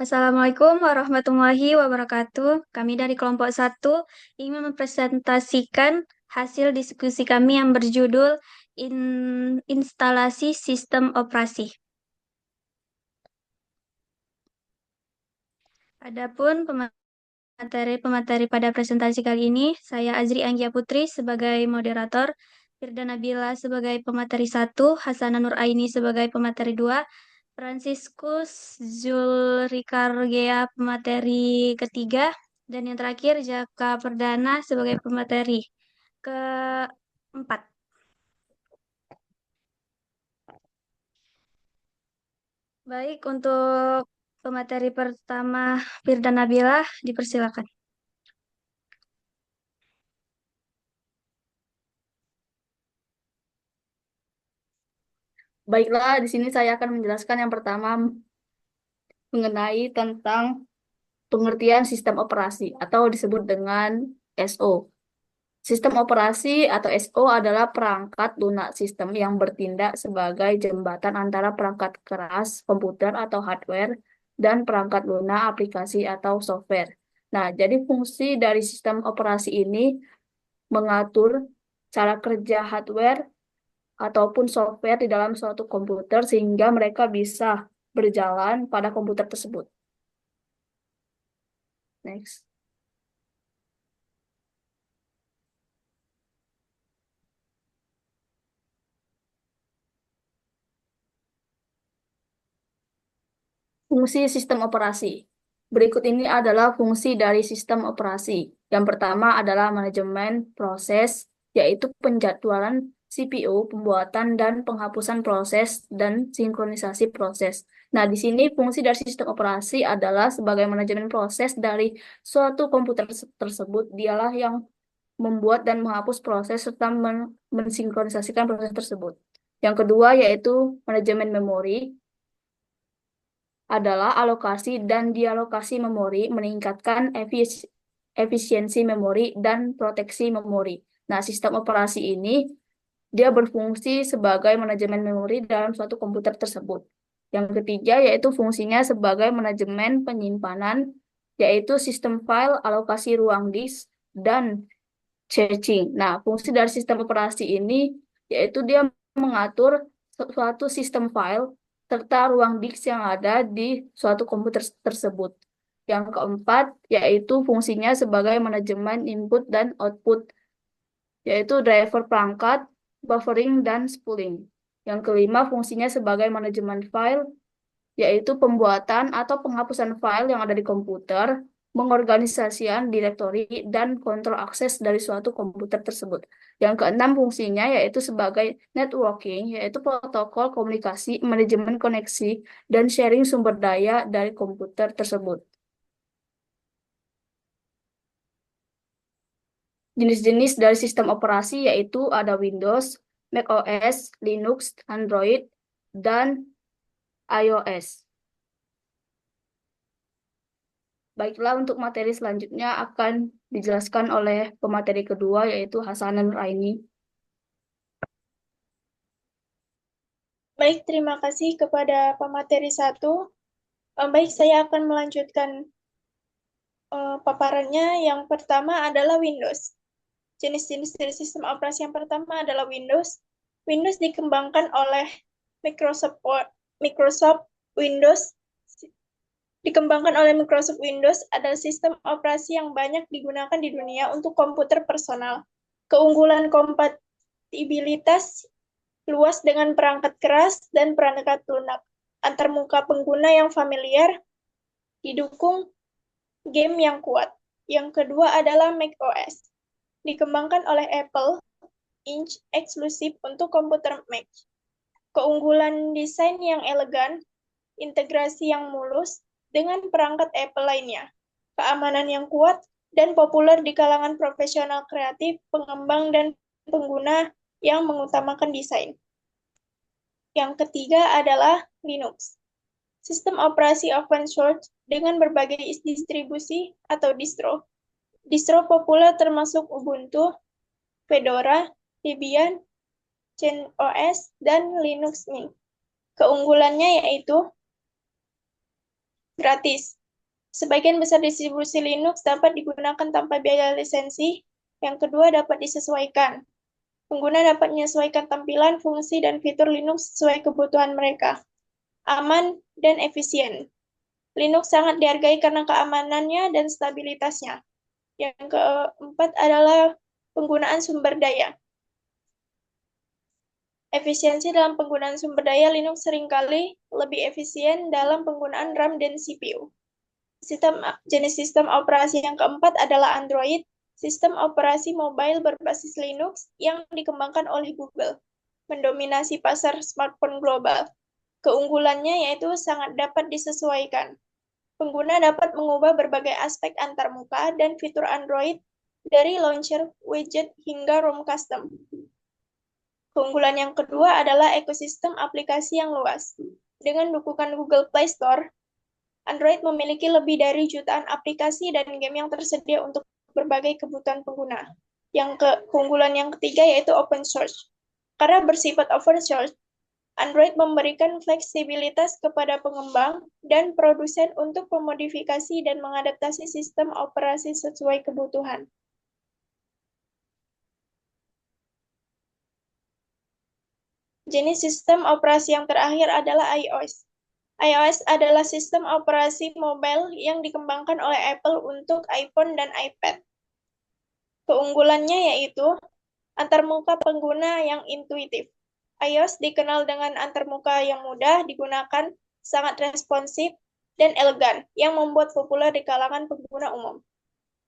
Assalamualaikum warahmatullahi wabarakatuh. Kami dari kelompok satu ingin mempresentasikan hasil diskusi kami yang berjudul Instalasi Sistem Operasi. Adapun pemateri pada presentasi kali ini, saya Azri Anggia Putri sebagai moderator, Firda Nabila sebagai pemateri satu, Hasanah Nur Aini sebagai pemateri dua, Franciscus Zulrikargea pemateri ketiga, dan yang terakhir Jaka Perdana sebagai pemateri keempat. Baik, untuk pemateri pertama Firda Nabila, dipersilakan. Baiklah, di sini saya akan menjelaskan yang pertama mengenai tentang pengertian sistem operasi atau disebut dengan SO. Sistem operasi atau SO adalah perangkat lunak sistem yang bertindak sebagai jembatan antara perangkat keras komputer atau hardware dan perangkat lunak aplikasi atau software. Nah, jadi fungsi dari sistem operasi ini mengatur cara kerja hardware ataupun software di dalam suatu komputer sehingga mereka bisa berjalan pada komputer tersebut. Next. Fungsi sistem operasi. Berikut ini adalah fungsi dari sistem operasi. Yang pertama adalah manajemen proses, yaitu penjadwalan CPU, pembuatan dan penghapusan proses, dan sinkronisasi proses. Nah, di sini fungsi dari sistem operasi adalah sebagai manajemen proses dari suatu komputer tersebut. Dialah yang membuat dan menghapus proses serta mensinkronisasikan proses tersebut. Yang kedua yaitu manajemen memori adalah alokasi dan dialokasi memori meningkatkan efisiensi memori dan proteksi memori. Nah, sistem operasi ini dia berfungsi sebagai manajemen memori dalam suatu komputer tersebut. Yang ketiga yaitu fungsinya sebagai manajemen penyimpanan, yaitu sistem file, alokasi ruang disk, dan caching. Nah, fungsi dari sistem operasi ini yaitu dia mengatur suatu sistem file serta ruang disk yang ada di suatu komputer tersebut. Yang keempat yaitu fungsinya sebagai manajemen input dan output, yaitu driver perangkat, buffering, dan spooling. Yang kelima fungsinya sebagai manajemen file, yaitu pembuatan atau penghapusan file yang ada di komputer, mengorganisasikan direktori, dan kontrol akses dari suatu komputer tersebut. Yang keenam fungsinya yaitu sebagai networking, yaitu protokol komunikasi, manajemen koneksi, dan sharing sumber daya dari komputer tersebut. Jenis-jenis dari sistem operasi yaitu ada Windows, macOS, Linux, Android, dan iOS. Baiklah, untuk materi selanjutnya akan dijelaskan oleh pemateri kedua, yaitu Hasanan Nuraini. Baik, terima kasih kepada pemateri satu. Baik, saya akan melanjutkan paparannya. Yang pertama adalah Windows. Jenis-jenis dari sistem operasi yang pertama adalah Windows. Windows dikembangkan oleh Microsoft Windows. Dikembangkan oleh Microsoft Windows adalah sistem operasi yang banyak digunakan di dunia untuk komputer personal. Keunggulan kompatibilitas luas dengan perangkat keras dan perangkat lunak antarmuka pengguna yang familiar, didukung game yang kuat. Yang kedua adalah macOS. Dikembangkan oleh Apple, eksklusif untuk komputer Mac. Keunggulan desain yang elegan, integrasi yang mulus dengan perangkat Apple lainnya, keamanan yang kuat, dan populer di kalangan profesional kreatif, pengembang, dan pengguna yang mengutamakan desain. Yang ketiga adalah Linux. Sistem operasi open source dengan berbagai distribusi atau distro. Distro populer termasuk Ubuntu, Fedora, Debian, CentOS, dan Linux Mint. Keunggulannya yaitu gratis. Sebagian besar distribusi Linux dapat digunakan tanpa biaya lisensi. Yang kedua, dapat disesuaikan. Pengguna dapat menyesuaikan tampilan, fungsi, dan fitur Linux sesuai kebutuhan mereka. Aman dan efisien. Linux sangat dihargai karena keamanannya dan stabilitasnya. Yang keempat adalah penggunaan sumber daya. Efisiensi dalam penggunaan sumber daya Linux seringkali lebih efisien dalam penggunaan RAM dan CPU. Jenis sistem operasi yang keempat adalah Android, sistem operasi mobile berbasis Linux yang dikembangkan oleh Google, mendominasi pasar smartphone global. Keunggulannya yaitu sangat dapat disesuaikan. Pengguna dapat mengubah berbagai aspek antarmuka dan fitur Android dari launcher, widget, hingga ROM custom. Keunggulan yang kedua adalah ekosistem aplikasi yang luas. Dengan dukungan Google Play Store, Android memiliki lebih dari jutaan aplikasi dan game yang tersedia untuk berbagai kebutuhan pengguna. Keunggulan yang ketiga yaitu open source. Karena bersifat open source, Android memberikan fleksibilitas kepada pengembang dan produsen untuk memodifikasi dan mengadaptasi sistem operasi sesuai kebutuhan. Jenis sistem operasi yang terakhir adalah iOS. iOS adalah sistem operasi mobile yang dikembangkan oleh Apple untuk iPhone dan iPad. Keunggulannya yaitu antarmuka pengguna yang intuitif. iOS dikenal dengan antarmuka yang mudah digunakan, sangat responsif, dan elegan, yang membuat populer di kalangan pengguna umum.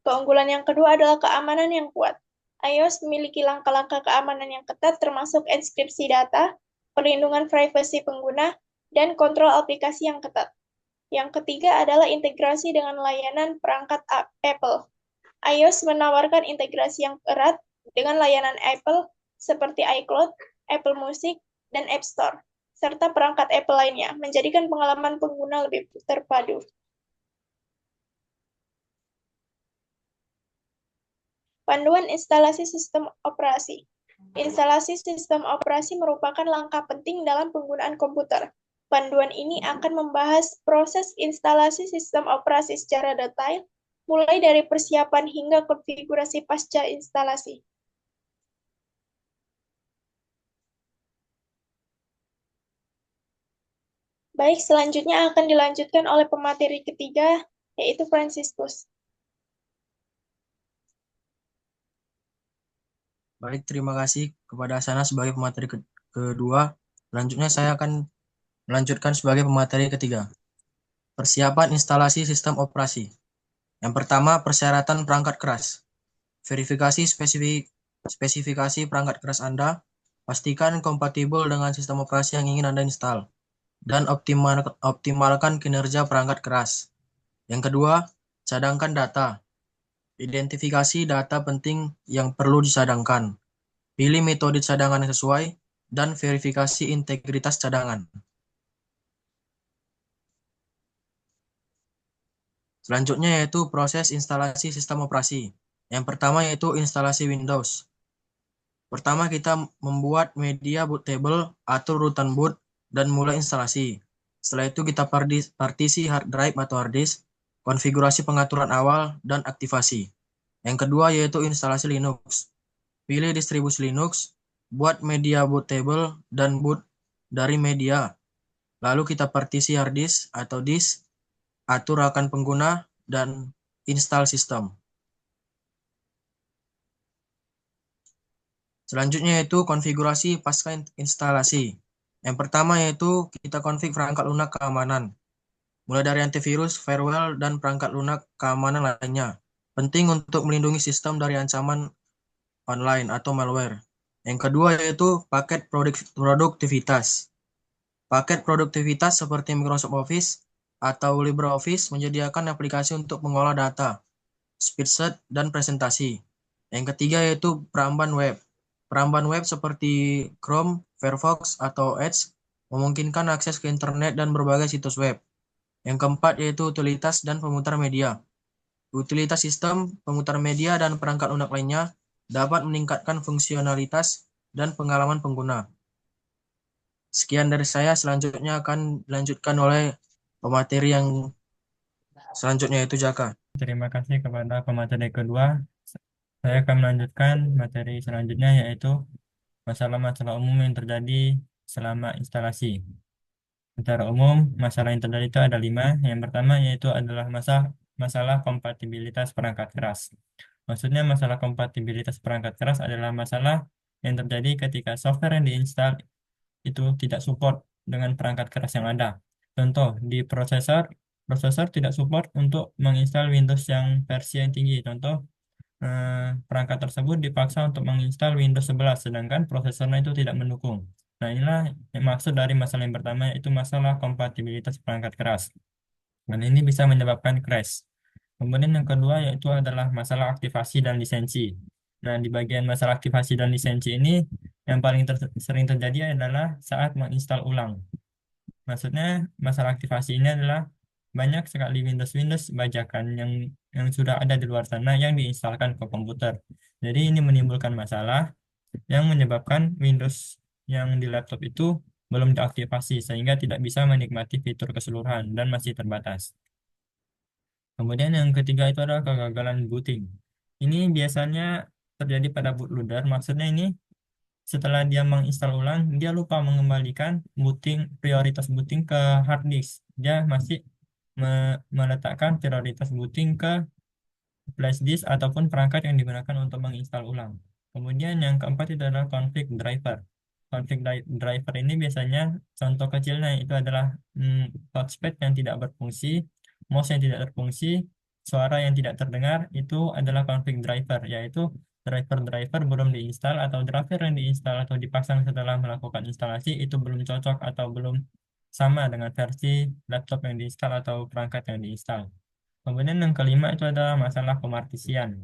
Keunggulan yang kedua adalah keamanan yang kuat. iOS memiliki langkah-langkah keamanan yang ketat termasuk enkripsi data, perlindungan privasi pengguna, dan kontrol aplikasi yang ketat. Yang ketiga adalah integrasi dengan layanan perangkat Apple. iOS menawarkan integrasi yang erat dengan layanan Apple seperti iCloud, Apple Music, dan App Store, serta perangkat Apple lainnya, menjadikan pengalaman pengguna lebih terpadu. Panduan instalasi sistem operasi. Instalasi sistem operasi merupakan langkah penting dalam penggunaan komputer. Panduan ini akan membahas proses instalasi sistem operasi secara detail, mulai dari persiapan hingga konfigurasi pasca instalasi. Baik, selanjutnya akan dilanjutkan oleh pemateri ketiga, yaitu Franciscus. Baik, terima kasih kepada Sana sebagai pemateri kedua. Selanjutnya saya akan melanjutkan sebagai pemateri ketiga. Persiapan instalasi sistem operasi. Yang pertama, persyaratan perangkat keras. Verifikasi spesifikasi perangkat keras Anda. Pastikan kompatibel dengan sistem operasi yang ingin Anda install. Dan optimalkan kinerja perangkat keras. Yang kedua, cadangkan data. Identifikasi data penting yang perlu disadangkan. Pilih metode cadangan yang sesuai, dan verifikasi integritas cadangan. Selanjutnya yaitu proses instalasi sistem operasi. Yang pertama yaitu instalasi Windows. Pertama kita membuat media bootable atau rutan boot dan mulai instalasi. Setelah itu kita partisi hard drive atau hard disk, konfigurasi pengaturan awal, dan aktivasi. Yang kedua yaitu instalasi Linux. Pilih distribusi Linux, buat media bootable dan boot dari media. Lalu kita partisi hard disk atau disk, atur akan pengguna, dan install sistem. Selanjutnya yaitu konfigurasi pasca instalasi. Yang pertama yaitu kita config perangkat lunak keamanan. Mulai dari antivirus, firewall, dan perangkat lunak keamanan lainnya. Penting untuk melindungi sistem dari ancaman online atau malware. Yang kedua yaitu paket produktivitas. Paket produktivitas seperti Microsoft Office atau LibreOffice menyediakan aplikasi untuk mengolah data, spreadsheet, dan presentasi. Yang ketiga yaitu peramban web. Peramban web seperti Chrome, Firefox, atau Edge memungkinkan akses ke internet dan berbagai situs web. Yang keempat yaitu utilitas dan pemutar media. Utilitas sistem, pemutar media, dan perangkat lunak lainnya dapat meningkatkan fungsionalitas dan pengalaman pengguna. Sekian dari saya, selanjutnya akan dilanjutkan oleh pemateri yang Selanjutnya itu Jaka. Terima kasih kepada pemateri kedua. Saya akan melanjutkan materi selanjutnya, yaitu masalah-masalah umum yang terjadi selama instalasi. Secara umum, masalah yang terjadi itu ada 5. Yang pertama yaitu adalah masalah kompatibilitas perangkat keras. Maksudnya masalah kompatibilitas perangkat keras adalah masalah yang terjadi ketika software yang diinstal itu tidak support dengan perangkat keras yang ada. Contoh, di prosesor tidak support untuk menginstal Windows yang versi yang tinggi. Contoh, perangkat tersebut dipaksa untuk menginstal Windows 11, sedangkan prosesornya itu tidak mendukung. Nah, inilah yang maksud dari masalah yang pertama, yaitu masalah kompatibilitas perangkat keras. Dan ini bisa menyebabkan crash. Kemudian yang kedua yaitu adalah masalah aktivasi dan lisensi. Nah, di bagian masalah aktivasi dan lisensi ini, yang paling sering terjadi adalah saat menginstal ulang. Maksudnya, masalah aktivasi ini adalah banyak sekali Windows bajakan yang sudah ada di luar sana yang diinstalkan ke komputer. Jadi ini menimbulkan masalah yang menyebabkan Windows yang di laptop itu belum diaktifasi sehingga tidak bisa menikmati fitur keseluruhan dan masih terbatas. Kemudian yang ketiga itu adalah kegagalan booting. Ini biasanya terjadi pada bootloader. Maksudnya ini setelah dia menginstal ulang, dia lupa mengembalikan prioritas booting ke hard disk. Dia masih meletakkan prioritas booting ke flash disk ataupun perangkat yang digunakan untuk menginstal ulang. Kemudian yang keempat itu adalah konflik driver. Driver ini biasanya contoh kecilnya itu adalah touchpad yang tidak berfungsi, mouse yang tidak berfungsi, suara yang tidak terdengar, itu adalah konflik driver, yaitu driver belum diinstal atau driver yang diinstal atau dipasang setelah melakukan instalasi itu belum cocok atau belum sama dengan versi laptop yang diinstal atau perangkat yang diinstal. Kemudian yang kelima itu adalah masalah pemartisian.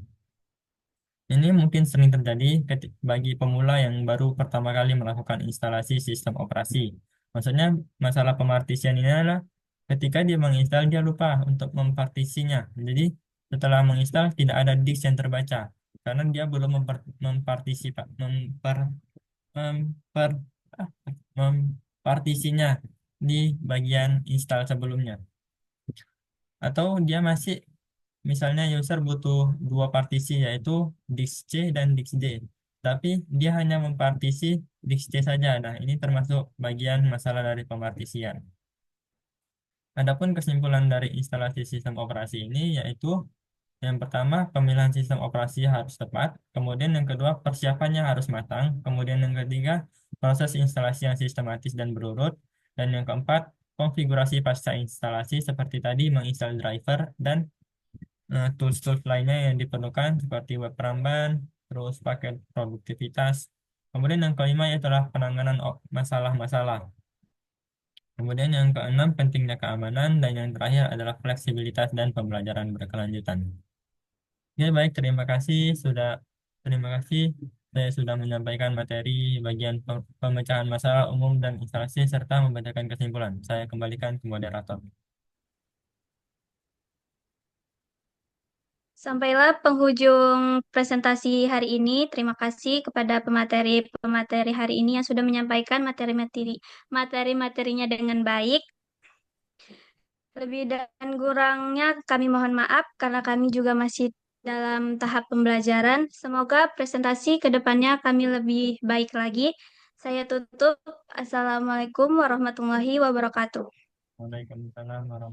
Ini mungkin sering terjadi bagi pemula yang baru pertama kali melakukan instalasi sistem operasi. Maksudnya masalah pemartisian ini adalah ketika dia menginstal dia lupa untuk mempartisinya. Jadi setelah menginstal tidak ada disk yang terbaca karena dia belum memper, ah, mempartisinya di bagian install sebelumnya. Atau dia masih misalnya user butuh 2 partisi yaitu disk C dan disk D. Tapi dia hanya mempartisi disk C saja. Nah, ini termasuk bagian masalah dari pemartisian. Adapun kesimpulan dari instalasi sistem operasi ini yaitu yang pertama, pemilihan sistem operasi harus tepat. Kemudian yang kedua, persiapannya harus matang. Kemudian yang ketiga, proses instalasi yang sistematis dan berurut. Dan yang keempat, konfigurasi pasca instalasi seperti tadi menginstal driver dan tools-tools lainnya yang diperlukan seperti web peramban, terus paket produktivitas. Kemudian yang kelima adalah penanganan masalah-masalah. Kemudian yang keenam, pentingnya keamanan. Dan yang terakhir adalah fleksibilitas dan pembelajaran berkelanjutan. Ya, baik, terima kasih saya sudah menyampaikan materi bagian pemecahan masalah umum dan instalasi serta membacakan kesimpulan. Saya kembalikan ke moderator. Sampailah penghujung presentasi hari ini. Terima kasih kepada pemateri hari ini yang sudah menyampaikan materi-materinya dengan baik. Lebih dan kurangnya kami mohon maaf karena kami juga masih dalam tahap pembelajaran. Semoga presentasi ke depannya kami lebih baik lagi. Saya tutup. Assalamualaikum warahmatullahi wabarakatuh. Waalaikumsalam warahmatullahi wabarakatuh.